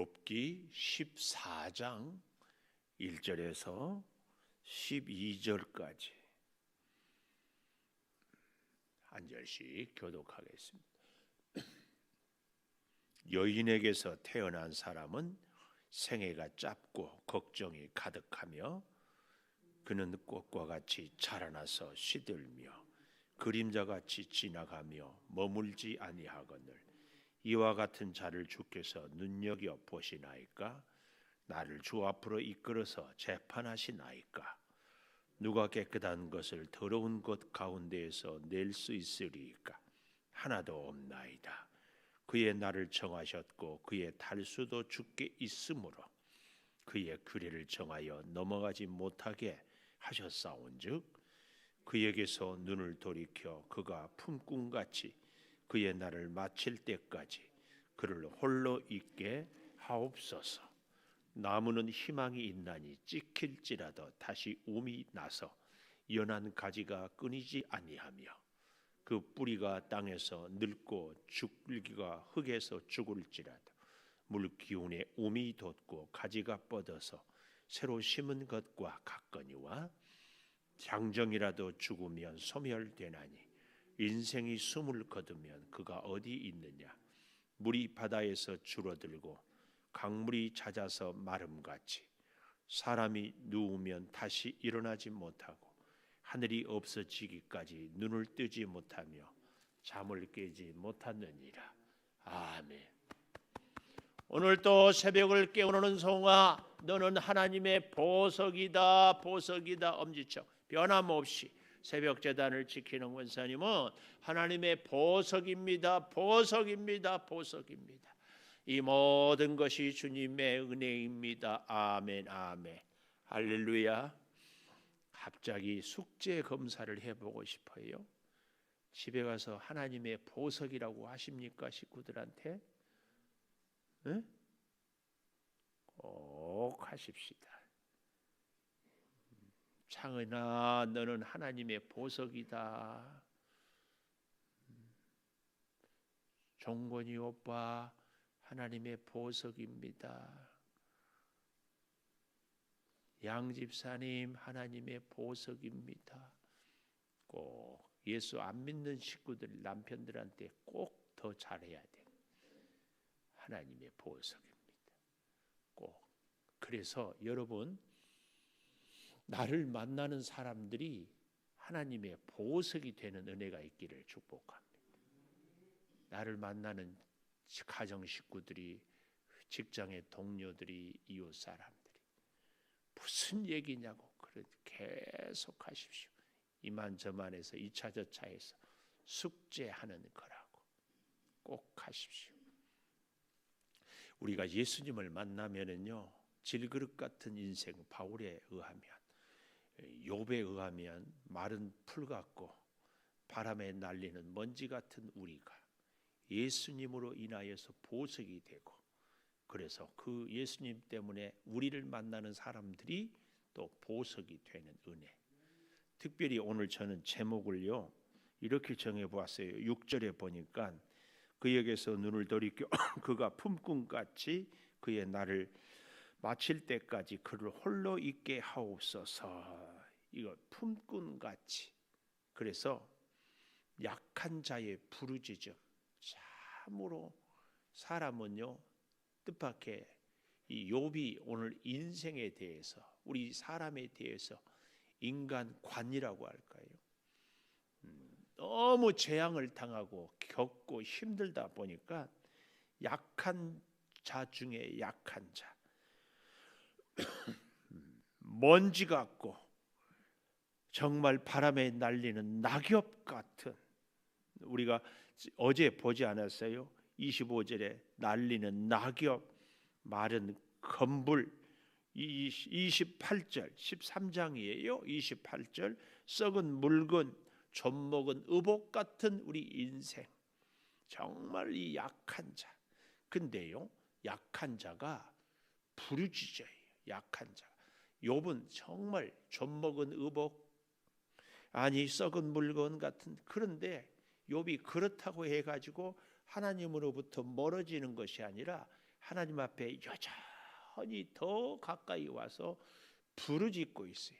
욥기 14장 1절에서 12절까지 한 절씩 교독하겠습니다. 여인에게서 태어난 사람은 생애가 짧고 걱정이 가득하며 그는 꽃과 같이 자라나서 시들며 그림자같이 지나가며 머물지 아니하거늘 이와 같은 자를 주께서 눈여겨 보시나이까? 나를 주 앞으로 이끌어서 재판하시나이까? 누가 깨끗한 것을 더러운 것 가운데에서 낼 수 있으리이까? 하나도 없나이다. 그의 날을 정하셨고 그의 달수도 주께 있으므로 그의 규례를 정하여 넘어가지 못하게 하셨사온즉 그에게서 눈을 돌이켜 그가 품꿈같이 그의 날을 마칠 때까지 그를 홀로 있게 하옵소서. 나무는 희망이 있나니 찍힐지라도 다시 움이 나서 연한 가지가 끊이지 아니하며 그 뿌리가 땅에서 늙고 줄기가 흙에서 죽을지라도 물 기운에 움이 돋고 가지가 뻗어서 새로 심은 것과 같거니와 장정이라도 죽으면 소멸되나니 인생이 숨을 거두면 그가 어디 있느냐? 물이 바다에서 줄어들고 강물이 잦아서 마름같이 사람이 누우면 다시 일어나지 못하고 하늘이 없어지기까지 눈을 뜨지 못하며 잠을 깨지 못하느니라. 아멘. 오늘 또 새벽을 깨우는 성아, 너는 하나님의 보석이다, 보석이다. 엄지척 변함없이 새벽 제단을 지키는 권사님은 하나님의 보석입니다, 보석입니다, 보석입니다. 이 모든 것이 주님의 은혜입니다. 아멘, 아멘, 할렐루야. 갑자기 숙제 검사를 해보고 싶어요. 집에 가서 하나님의 보석이라고 하십니까? 식구들한테? 네? 꼭 하십시다. 창은아, 너는 하나님의 보석이다. 종건이 오빠, 하나님의 보석입니다. 양집사님, 하나님의 보석입니다. 꼭 예수 안 믿는 식구들, 남편들한테 꼭 더 잘해야 돼. 하나님의 보석입니다. 꼭. 그래서 여러분, 나를 만나는 사람들이 하나님의 보석이 되는 은혜가 있기를 축복합니다. 나를 만나는 가정 식구들이, 직장의 동료들이, 이웃 사람들이 무슨 얘기냐고 계속 하십시오. 이만저만해서 2차 저차해서 숙제하는 거라고 꼭 하십시오. 우리가 예수님을 만나면은요, 질그릇 같은 인생, 바울에 의하면, 욥에 의하면 마른 풀 같고 바람에 날리는 먼지 같은 우리가 예수님으로 인하여서 보석이 되고, 그래서 그 예수님 때문에 우리를 만나는 사람들이 또 보석이 되는 은혜. 특별히 오늘 저는 제목을요 이렇게 정해보았어요. 6절에 보니까 그에게서 눈을 돌이켜 그가 품꿈같이 그의 날을 마칠 때까지 그를 홀로 있게 하옵소서. 이거 품꿈같이. 그래서 약한 자의 부르짖음. 참으로 사람은요 뜻밖의 이 욥이 오늘 인생에 대해서, 우리 사람에 대해서 인간관이라고 할까요? 너무 재앙을 당하고 겪고 힘들다 보니까 약한 자 중에 약한 자, 먼지 같고 정말 바람에 날리는 낙엽 같은, 우리가 어제 보지 않았어요? 25절에 날리는 낙엽, 마른 검불, 28절 13장이에요. 28절 썩은 물건, 젖먹은 의복 같은 우리 인생. 정말 이 약한 자. 근데요, 약한 자가 부르짖어요. 약한 자. 욥은 정말 젖먹은 의복, 아니 썩은 물건 같은. 그런데 욥이 그렇다고 해가지고 하나님으로부터 멀어지는 것이 아니라 하나님 앞에 여전히 더 가까이 와서 부르짖고 있어요.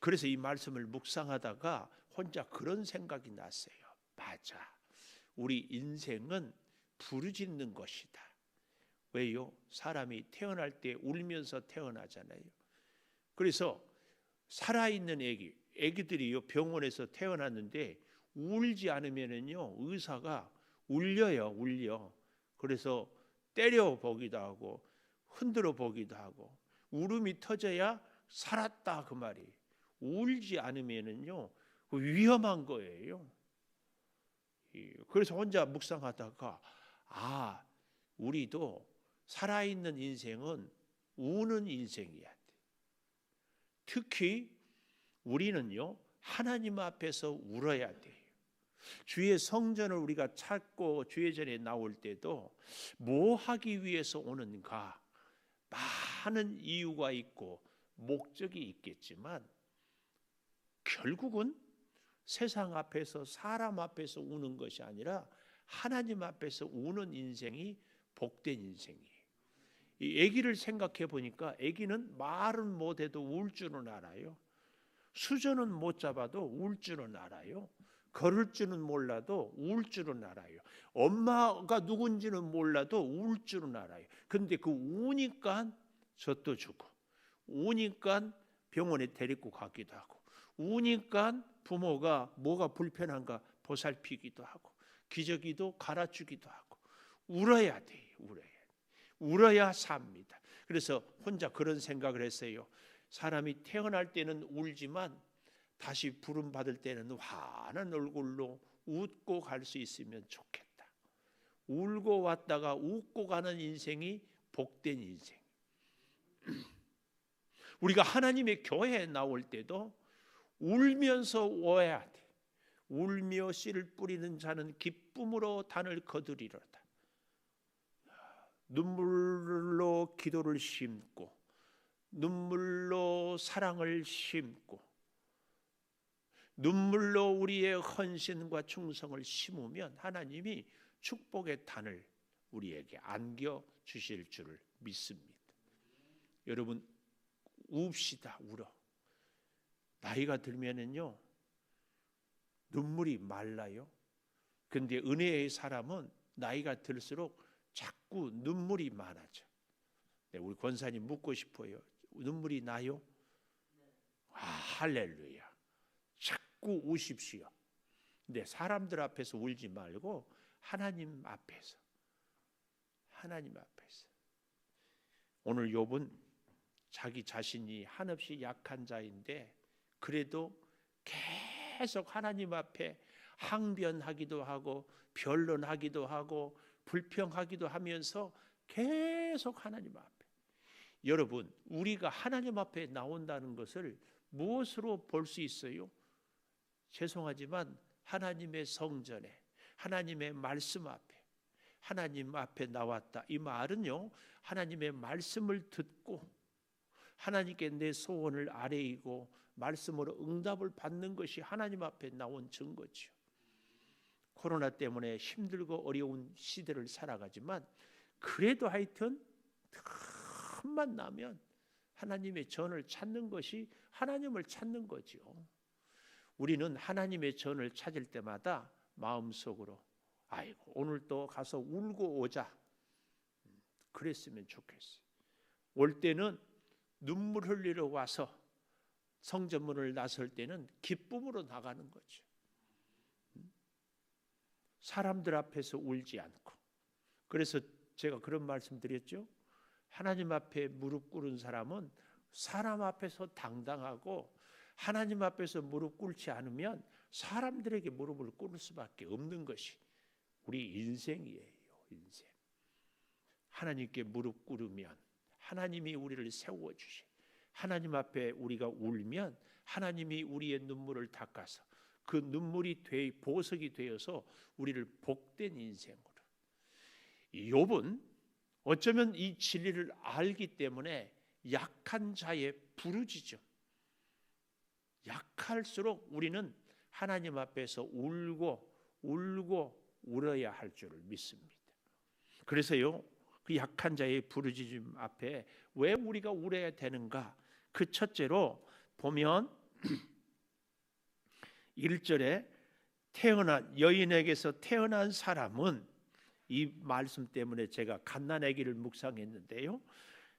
그래서 이 말씀을 묵상하다가 혼자 그런 생각이 났어요. 맞아. 우리 인생은 부르짖는 것이다. 왜요? 사람이 태어날 때 울면서 태어나잖아요. 그래서 살아있는 애기들이요, 병원에서 태어났는데 울지 않으면은요, 의사가 울려. 그래서 때려 보기도 하고 흔들어 보기도 하고 울음이 터져야 살았다 그 말이. 울지 않으면은요, 위험한 거예요. 그래서 혼자 묵상하다가 우리도 살아있는 인생은 우는 인생이야 돼. 특히 우리는요, 하나님 앞에서 울어야 돼요. 주의 성전을 우리가 찾고 주의 전에 나올 때도 뭐 하기 위해서 오는가? 많은 이유가 있고 목적이 있겠지만 결국은 세상 앞에서 사람 앞에서 우는 것이 아니라 하나님 앞에서 우는 인생이 복된 인생이에요. 이 아기를 생각해 보니까 아기는 말은 못해도 울 줄은 알아요. 수저는 못 잡아도 울 줄은 알아요. 걸을 줄은 몰라도 울 줄은 알아요. 엄마가 누군지는 몰라도 울 줄은 알아요. 근데 그 우니까 젖도 주고, 우니까 병원에 데리고 가기도 하고, 우니까 부모가 뭐가 불편한가 보살피기도 하고, 기저귀도 갈아주기도 하고, 울어야 돼요. 울어야 삽니다. 그래서 혼자 그런 생각을 했어요. 사람이 태어날 때는 울지만 다시 부름 받을 때는 환한 얼굴로 웃고 갈 수 있으면 좋겠다. 울고 왔다가 웃고 가는 인생이 복된 인생. 우리가 하나님의 교회에 나올 때도 울면서 와야 돼. 울며 씨를 뿌리는 자는 기쁨으로 단을 거두리로다. 눈물로 기도를 심고 눈물로 사랑을 심고 눈물로 우리의 헌신과 충성을 심으면 하나님이 축복의 단을 우리에게 안겨 주실 줄을 믿습니다. 여러분, 웁시다. 울어. 나이가 들면은요, 눈물이 말라요. 근데 은혜의 사람은 나이가 들수록 자꾸 눈물이 많아져. 네, 우리 권사님 묻고 싶어요. 눈물이 나요? 할렐루야. 자꾸 우십시오. 근데 사람들 앞에서 울지 말고 하나님 앞에서. 오늘 욥은 자기 자신이 한없이 약한 자인데 그래도 계속 하나님 앞에 항변하기도 하고 변론하기도 하고 불평하기도 하면서 계속 하나님 앞에. 여러분, 우리가 하나님 앞에 나온다는 것을 무엇으로 볼 수 있어요? 죄송하지만 하나님의 성전에, 하나님의 말씀 앞에, 하나님 앞에 나왔다. 이 말은요, 하나님의 말씀을 듣고 하나님께 내 소원을 아뢰이고 말씀으로 응답을 받는 것이 하나님 앞에 나온 증거죠. 코로나 때문에 힘들고 어려운 시대를 살아가지만 그래도 하여튼 틈만 나면 하나님의 전을 찾는 것이 하나님을 찾는 거죠. 우리는 하나님의 전을 찾을 때마다 마음속으로 아이고 오늘 또 가서 울고 오자 그랬으면 좋겠어요. 올 때는 눈물 흘리러 와서 성전문을 나설 때는 기쁨으로 나가는 거죠. 사람들 앞에서 울지 않고. 그래서 제가 그런 말씀 드렸죠. 하나님 앞에 무릎 꿇은 사람은 사람 앞에서 당당하고 하나님 앞에서 무릎 꿇지 않으면 사람들에게 무릎을 꿇을 수밖에 없는 것이 우리 인생이에요. 인생. 하나님께 무릎 꿇으면 하나님이 우리를 세워주시. 하나님 앞에 우리가 울면 하나님이 우리의 눈물을 닦아서 그 눈물이 보석이 되어서 우리를 복된 인생으로. 욥은 어쩌면 이 진리를 알기 때문에 약한 자의 부르짖음. 약할수록 우리는 하나님 앞에서 울고 울어야 할 줄을 믿습니다. 그래서요, 그 약한 자의 부르짖음 앞에 왜 우리가 울어야 되는가? 그 첫째로 보면 1절에 태어난 여인에게서 태어난 사람은, 이 말씀 때문에 제가 갓난아기를 묵상했는데요,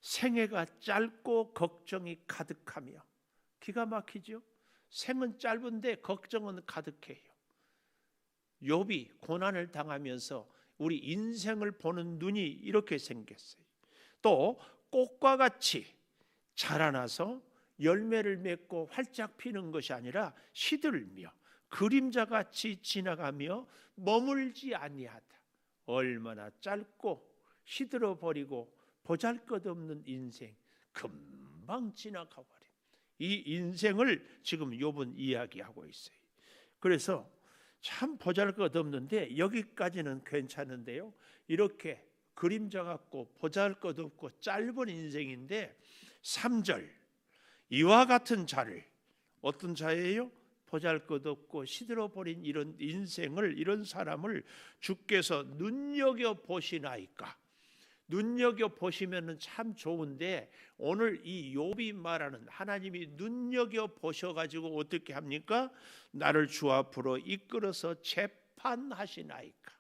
생애가 짧고 걱정이 가득하며, 기가 막히죠. 생은 짧은데 걱정은 가득해요. 욥이 고난을 당하면서 우리 인생을 보는 눈이 이렇게 생겼어요. 또 꽃과 같이 자라나서 열매를 맺고 활짝 피는 것이 아니라 시들며 그림자같이 지나가며 머물지 아니하다. 얼마나 짧고 시들어 버리고 보잘것없는 인생, 금방 지나가 버린 이 인생을 지금 욥은 이야기하고 있어요. 그래서 참 보잘것없는데 여기까지는 괜찮은데요, 이렇게 그림자 같고 보잘것없고 짧은 인생인데 3절, 이와 같은 자를, 어떤 자예요? 보잘것없고 시들어버린 이런 인생을, 이런 사람을 주께서 눈여겨보시나이까. 눈여겨보시면 참 좋은데, 오늘 이 욥이 말하는 하나님이 눈여겨보셔가지고 어떻게 합니까? 나를 주 앞으로 이끌어서 재판하시나이까.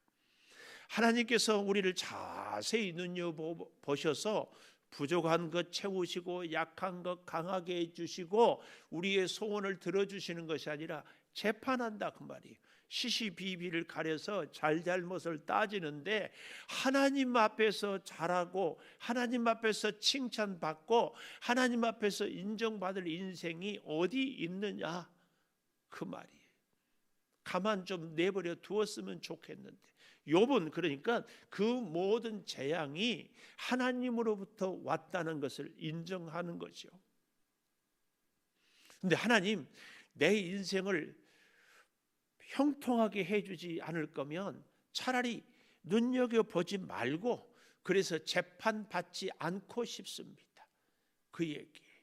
하나님께서 우리를 자세히 눈여보셔서 부족한 것 채우시고 약한 것 강하게 해주시고 우리의 소원을 들어주시는 것이 아니라 재판한다 그 말이에요. 시시비비를 가려서 잘잘못을 따지는데, 하나님 앞에서 잘하고 하나님 앞에서 칭찬받고 하나님 앞에서 인정받을 인생이 어디 있느냐 그 말이에요. 가만 좀 내버려 두었으면 좋겠는데, 욥은 그러니까 그 모든 재앙이 하나님으로부터 왔다는 것을 인정하는 거죠. 근데 하나님, 내 인생을 형통하게 해주지 않을 거면 차라리 눈여겨보지 말고, 그래서 재판받지 않고 싶습니다. 그 얘기예요.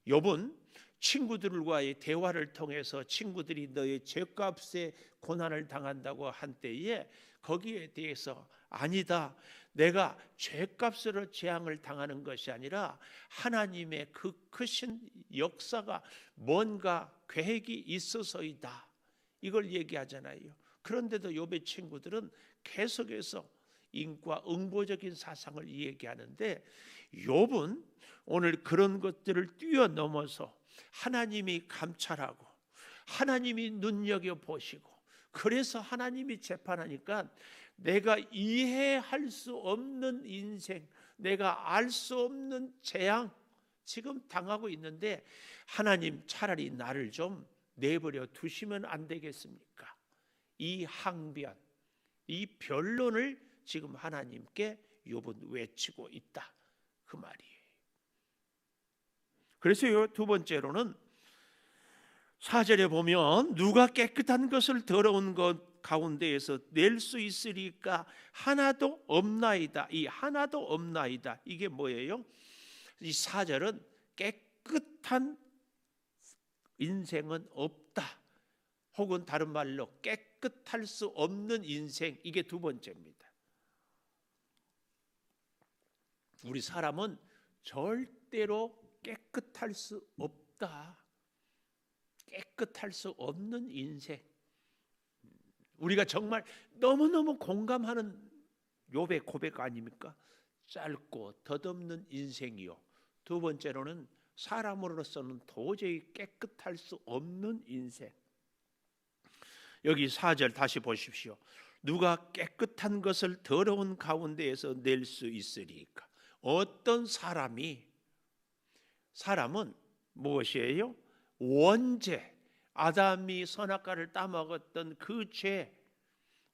욥은 친구들과의 대화를 통해서 친구들이 너의 죄값에 고난을 당한다고 한 때에 거기에 대해서 아니다, 내가 죄값으로 재앙을 당하는 것이 아니라 하나님의 그 크신 역사가 뭔가 계획이 있어서이다, 이걸 얘기하잖아요. 그런데도 욥의 친구들은 계속해서 인과 응보적인 사상을 얘기하는데, 욥은 오늘 그런 것들을 뛰어넘어서 하나님이 감찰하고 하나님이 눈여겨보시고, 그래서 하나님이 재판하니까 내가 이해할 수 없는 인생, 내가 알 수 없는 재앙 지금 당하고 있는데, 하나님 차라리 나를 좀 내버려 두시면 안 되겠습니까? 이 항변, 이 변론을 지금 하나님께 욥은 외치고 있다 그 말이에요. 그래서 두 번째로는 4절에 보면 누가 깨끗한 것을 더러운 것 가운데에서 낼 수 있으리까 하나도 없나이다. 이 하나도 없나이다, 이게 뭐예요? 이 4절은 깨끗한 인생은 없다, 혹은 다른 말로 깨끗할 수 없는 인생, 이게 두 번째입니다. 우리 사람은 절대로 깨끗할 수 없다. 깨끗할 수 없는 인생. 우리가 정말 너무너무 공감하는 욥의 고백 아닙니까? 짧고 덧없는 인생이요, 두 번째로는 사람으로서는 도저히 깨끗할 수 없는 인생. 여기 4절 다시 보십시오. 누가 깨끗한 것을 더러운 가운데에서 낼 수 있으리까? 어떤 사람은 무엇이에요? 원죄, 아담이 선악과를 따먹었던 그 죄,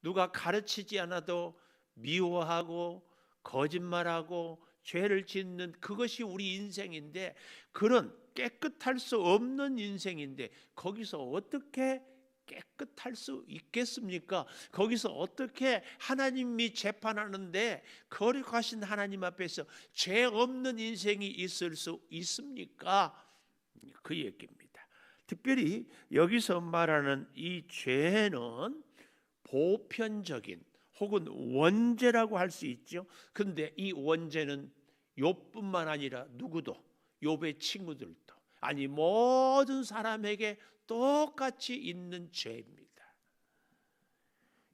누가 가르치지 않아도 미워하고 거짓말하고 죄를 짓는 그것이 우리 인생인데, 그런 깨끗할 수 없는 인생인데 거기서 어떻게 깨끗할 수 있겠습니까? 거기서 어떻게 하나님이 재판하는데 거룩하신 하나님 앞에서 죄 없는 인생이 있을 수 있습니까? 그 얘기입니다. 특별히 여기서 말하는 이 죄는 보편적인 혹은 원죄라고 할 수 있죠. 근데 이 원죄는 욥뿐만 아니라 누구도, 욥의 친구들도, 아니 모든 사람에게 똑같이 있는 죄입니다.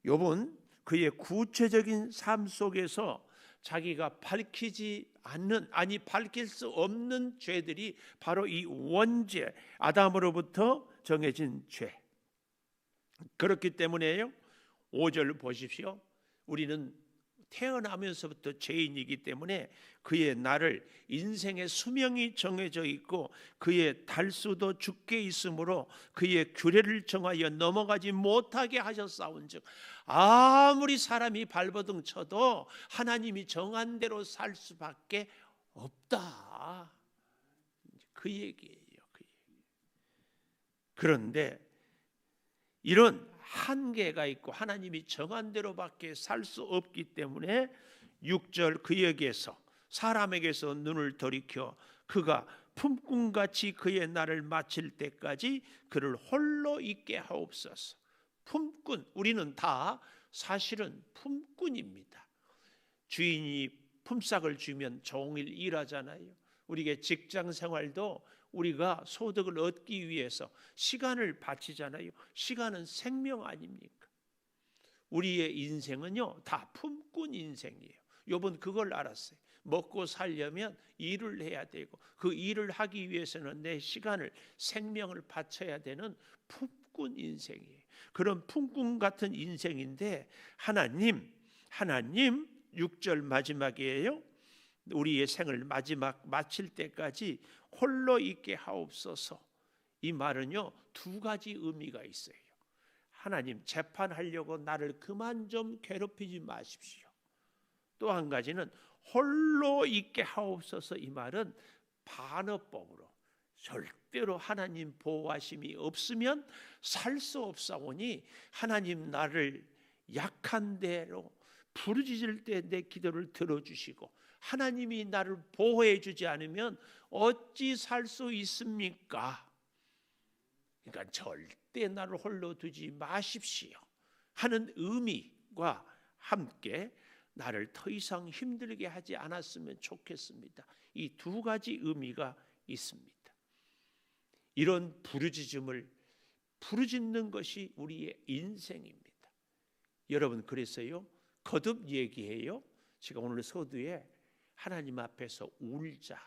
욥은 그의 구체적인 삶 속에서 자기가 밝히지 않는, 아니 밝힐 수 없는 죄들이 바로 이 원죄, 아담으로부터 정해진 죄. 그렇기 때문에요, 5절 보십시오. 우리는 태어나면서부터 죄인이기 때문에 그의 날을, 인생의 수명이 정해져 있고 그의 달수도 죽게 있으므로 그의 규례를 정하여 넘어가지 못하게 하셨사온즉 아무리 사람이 발버둥 쳐도 하나님이 정한 대로 살 수밖에 없다. 그 얘기예요. 그 얘기. 그런데 이런 한계가 있고 하나님이 정한 대로밖에 살 수 없기 때문에 6절 그에게서, 사람에게서 눈을 돌이켜 그가 품꾼같이 그의 날을 마칠 때까지 그를 홀로 있게 하옵소서. 품꾼, 우리는 다 사실은 품꾼입니다. 주인이 품삯을 주면 종일 일하잖아요. 우리의 직장 생활도 우리가 소득을 얻기 위해서 시간을 바치잖아요. 시간은 생명 아닙니까? 우리의 인생은요 다 품꾼 인생이에요. 욥은 그걸 알았어요. 먹고 살려면 일을 해야 되고 그 일을 하기 위해서는 내 시간을, 생명을 바쳐야 되는 품꾼 인생이에요. 그런 품꾼 같은 인생인데 하나님 6절 마지막이에요. 우리의 생을 마지막 마칠 때까지 홀로 있게 하옵소서. 이 말은요 두 가지 의미가 있어요. 하나님, 재판하려고 나를 그만 좀 괴롭히지 마십시오. 또 한 가지는 홀로 있게 하옵소서. 이 말은 반어법으로 절대로 하나님 보호하심이 없으면 살 수 없사오니 하나님 나를 약한 대로 부르짖을 때 내 기도를 들어주시고 하나님이 나를 보호해 주지 않으면 어찌 살 수 있습니까? 그러니까 절대 나를 홀로 두지 마십시오 하는 의미와 함께 나를 더 이상 힘들게 하지 않았으면 좋겠습니다. 이 두 가지 의미가 있습니다. 이런 부르짖음을 부르짖는 것이 우리의 인생입니다. 여러분, 그래서요 거듭 얘기해요. 제가 오늘 서두에 하나님 앞에서 울자,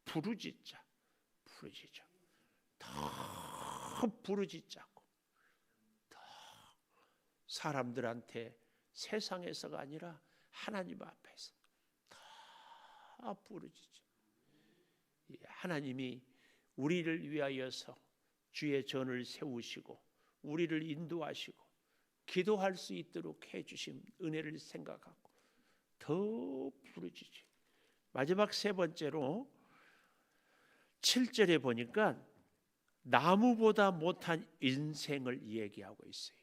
부르짖자, 더 부르짖자고, 더 사람들한테, 세상에서가 아니라 하나님 앞에서 더 부르짖자. 하나님이 우리를 위하여서 주의 전을 세우시고 우리를 인도하시고 기도할 수 있도록 해주신 은혜를 생각하고 더 부르짖지. 마지막 세 번째로 7절에 보니까 나무보다 못한 인생을 얘기하고 있어요.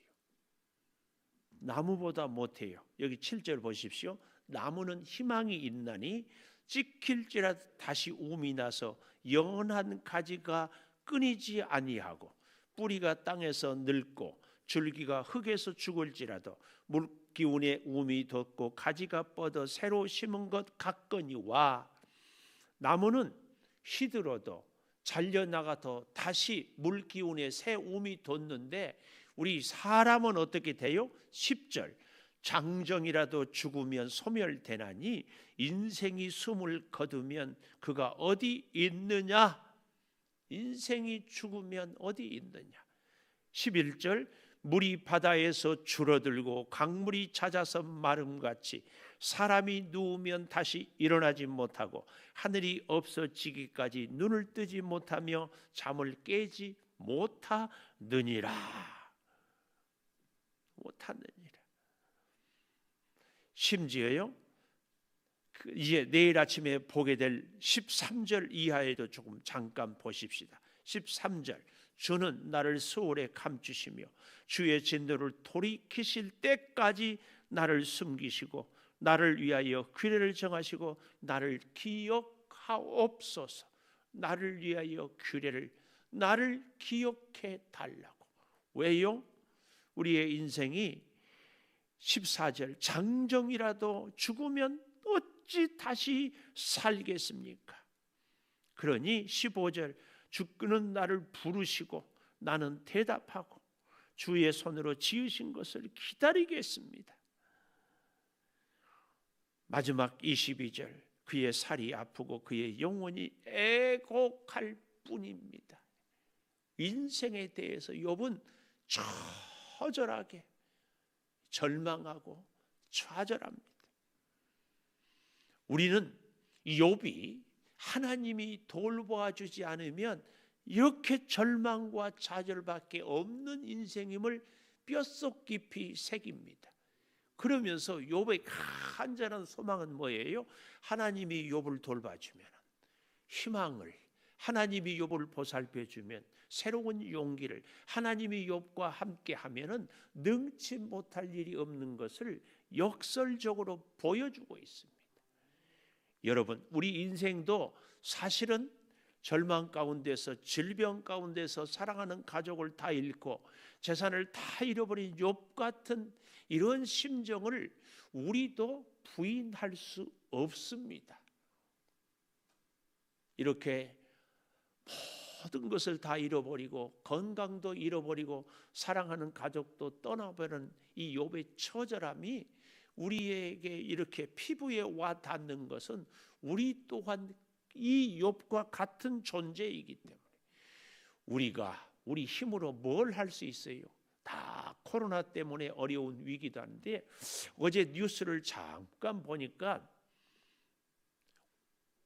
나무보다 못해요. 여기 7절 보십시오. 나무는 희망이 있나니 찍힐지라도 다시 움이 나서 연한 가지가 끊이지 아니하고 뿌리가 땅에서 늙고 줄기가 흙에서 죽을지라도 물기운에 움이 돋고 가지가 뻗어 새로 심은 것 같거니와. 나무는 시들어도 잘려나가도 다시 물기운에 새 움이 돋는데 우리 사람은 어떻게 돼요? 10절 장정이라도 죽으면 소멸되나니 인생이 숨을 거두면 그가 어디 있느냐? 인생이 죽으면 어디 있느냐? 11절 물이 바다에서 줄어들고 강물이 잦아서 마름같이 사람이 누우면 다시 일어나지 못하고 하늘이 없어지기까지 눈을 뜨지 못하며 잠을 깨지 못하느니라. 심지어요 이제 내일 아침에 보게 될 13절 이하에도 조금 잠깐 보십시다. 13절 주는 나를 수월에 감추시며 주의 진노를 돌이키실 때까지 나를 숨기시고 나를 위하여 규례를 정하시고 나를 기억하옵소서. 나를 위하여 규례를, 나를 기억해 달라고. 왜요? 우리의 인생이 14절 장정이라도 죽으면 어찌 다시 살겠습니까? 그러니 15절 주께는 나를 부르시고 나는 대답하고 주의 손으로 지으신 것을 기다리겠습니다. 마지막 22절 그의 살이 아프고 그의 영혼이 애곡할 뿐입니다. 인생에 대해서 욥은 처절하게 절망하고 좌절합니다. 우리는 욥이 하나님이 돌보아주지 않으면 이렇게 절망과 좌절밖에 없는 인생임을 뼛속 깊이 새깁니다. 그러면서 욥의 간절한 소망은 뭐예요? 하나님이 욥을 돌봐주면, 희망을, 하나님이 욥을 보살펴주면, 새로운 용기를, 하나님이 욥과 함께 하면은 능치 못할 일이 없는 것을 역설적으로 보여주고 있습니다. 여러분, 우리 인생도 사실은 절망 가운데서, 질병 가운데서 사랑하는 가족을 다 잃고 재산을 다 잃어버린 욥 같은 이런 심정을 우리도 부인할 수 없습니다. 이렇게 모든 것을 다 잃어버리고 건강도 잃어버리고 사랑하는 가족도 떠나버린 이 욥의 처절함이 우리에게 이렇게 피부에 와 닿는 것은 우리 또한 이 욥과 같은 존재이기 때문에 우리가 우리 힘으로 뭘 할 수 있어요? 다 코로나 때문에 어려운 위기도 한데 어제 뉴스를 잠깐 보니까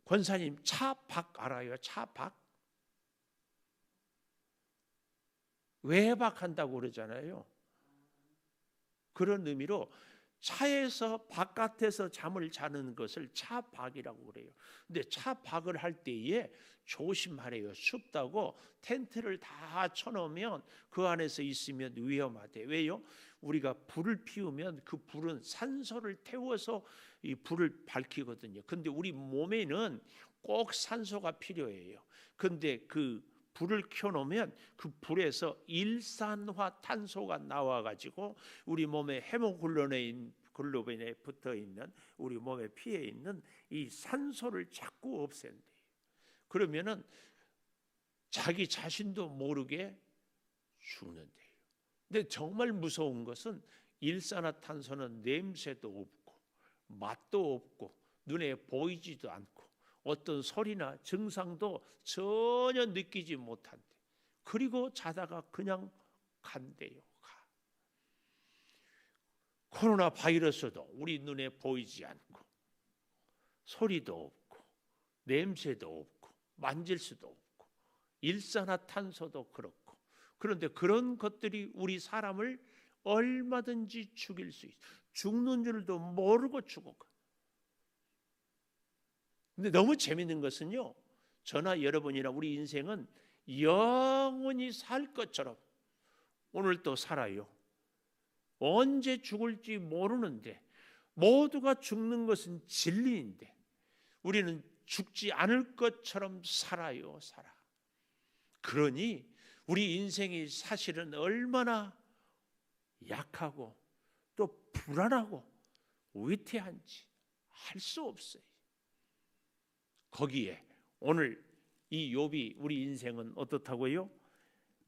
권사님 차박 알아요? 차박? 외박한다고 그러잖아요. 그런 의미로 차에서 바깥에서 잠을 자는 것을 차박이라고 그래요. 근데 차박을 할 때에 조심하래요. 춥다고 텐트를 다 쳐놓으면 그 안에서 있으면 위험하대. 왜요? 우리가 불을 피우면 그 불은 산소를 태워서 이 불을 밝히거든요. 근데 우리 몸에는 꼭 산소가 필요해요. 근데 그 불을 켜놓으면 그 불에서 일산화탄소가 나와가지고 우리 몸에 헤모글로빈에 붙어있는 우리 몸에 피해 있는 이 산소를 자꾸 없앤대요. 그러면은 자기 자신도 모르게 죽는데요. 근데 정말 무서운 것은 일산화탄소는 냄새도 없고 맛도 없고 눈에 보이지도 않고 어떤 소리나 증상도 전혀 느끼지 못한대. 그리고 자다가 그냥 간대요. 코로나 바이러스도 우리 눈에 보이지 않고 소리도 없고 냄새도 없고 만질 수도 없고 일산화탄소도 그렇고, 그런데 그런 것들이 우리 사람을 얼마든지 죽일 수 있어. 죽는 줄도 모르고 죽어가. 근데 너무 재밌는 것은요, 저나 여러분이나 우리 인생은 영원히 살 것처럼 오늘 또 살아요. 언제 죽을지 모르는데 모두가 죽는 것은 진리인데 우리는 죽지 않을 것처럼 살아요. 살아. 그러니 우리 인생이 사실은 얼마나 약하고 또 불안하고 위태한지 할 수 없어요. 거기에 오늘 이 욥이 우리 인생은 어떻다고요?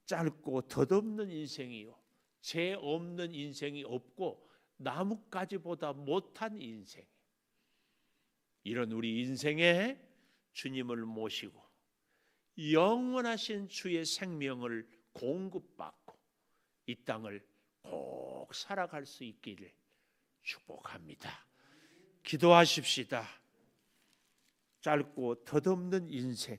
짧고 덧없는 인생이요, 죄 없는 인생이 없고 나뭇가지보다 못한 인생. 이런 우리 인생에 주님을 모시고 영원하신 주의 생명을 공급받고 이 땅을 꼭 살아갈 수 있기를 축복합니다. 기도하십시다. 짧고 덧없는 인생,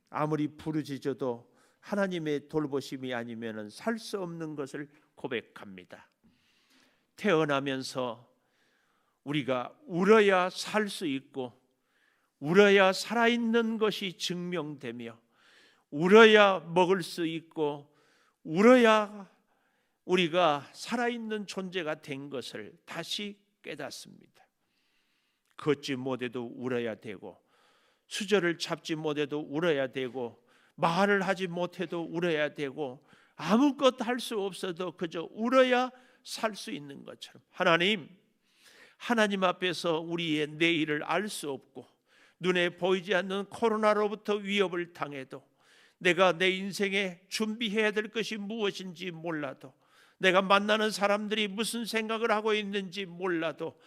아무리 부르짖어도 하나님의 돌보심이 아니면 살 수 없는 것을 고백합니다. 태어나면서 우리가 울어야 살 수 있고 울어야 살아있는 것이 증명되며 울어야 먹을 수 있고 울어야 우리가 살아있는 존재가 된 것을 다시 깨닫습니다. 걷지 못해도 울어야 되고 수저를 잡지 못해도 울어야 되고 말을 하지 못해도 울어야 되고 아무것도 할 수 없어도 그저 울어야 살 수 있는 것처럼 하나님 앞에서 우리의 내일을 알 수 없고 눈에 보이지 않는 코로나로부터 위협을 당해도 내가 내 인생에 준비해야 될 것이 무엇인지 몰라도 내가 만나는 사람들이 무슨 생각을 하고 있는지 몰라도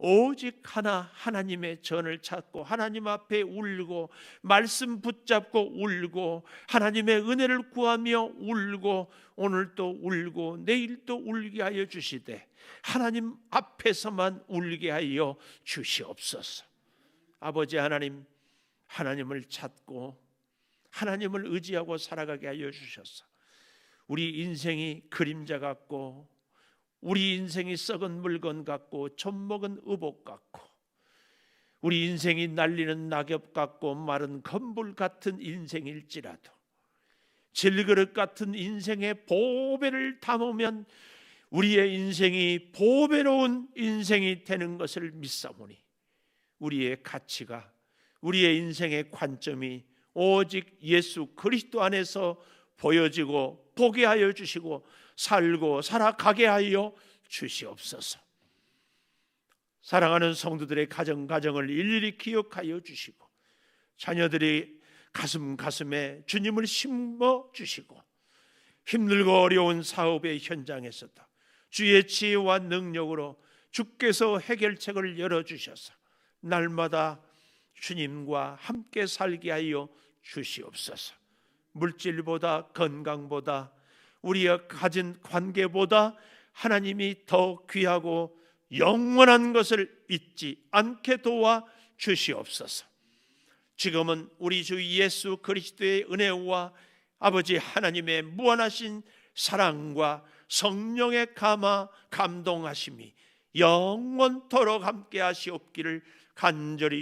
오직 하나님의 전을 찾고 하나님 앞에 울고 말씀 붙잡고 울고 하나님의 은혜를 구하며 울고 오늘도 울고 내일도 울게 하여 주시되 하나님 앞에서만 울게 하여 주시옵소서. 아버지 하나님, 하나님을 찾고 하나님을 의지하고 살아가게 하여 주셔서 우리 인생이 그림자 같고 우리 인생이 썩은 물건 같고 젖먹은 의복 같고 우리 인생이 날리는 낙엽 같고 마른 건불 같은 인생일지라도 질그릇 같은 인생의 보배를 담으면 우리의 인생이 보배로운 인생이 되는 것을 믿사오니 우리의 가치가 우리의 인생의 관점이 오직 예수 그리스도 안에서 보여지고 보게 하여 주시고 살고 살아가게 하여 주시옵소서. 사랑하는 성도들의 가정을 일일이 기억하여 주시고 자녀들이 가슴에 주님을 심어 주시고 힘들고 어려운 사업의 현장에서도 주의 지혜와 능력으로 주께서 해결책을 열어주셔서 날마다 주님과 함께 살게 하여 주시옵소서. 물질보다 건강보다 우리가 가진 관계보다 하나님이 더 귀하고 영원한 것을 잊지 않게 도와 주시옵소서. 지금은 우리 주 예수 그리스도의 은혜와 아버지 하나님의 무한하신 사랑과 성령의 감동하심이 영원토록 함께 하시옵기를 간절히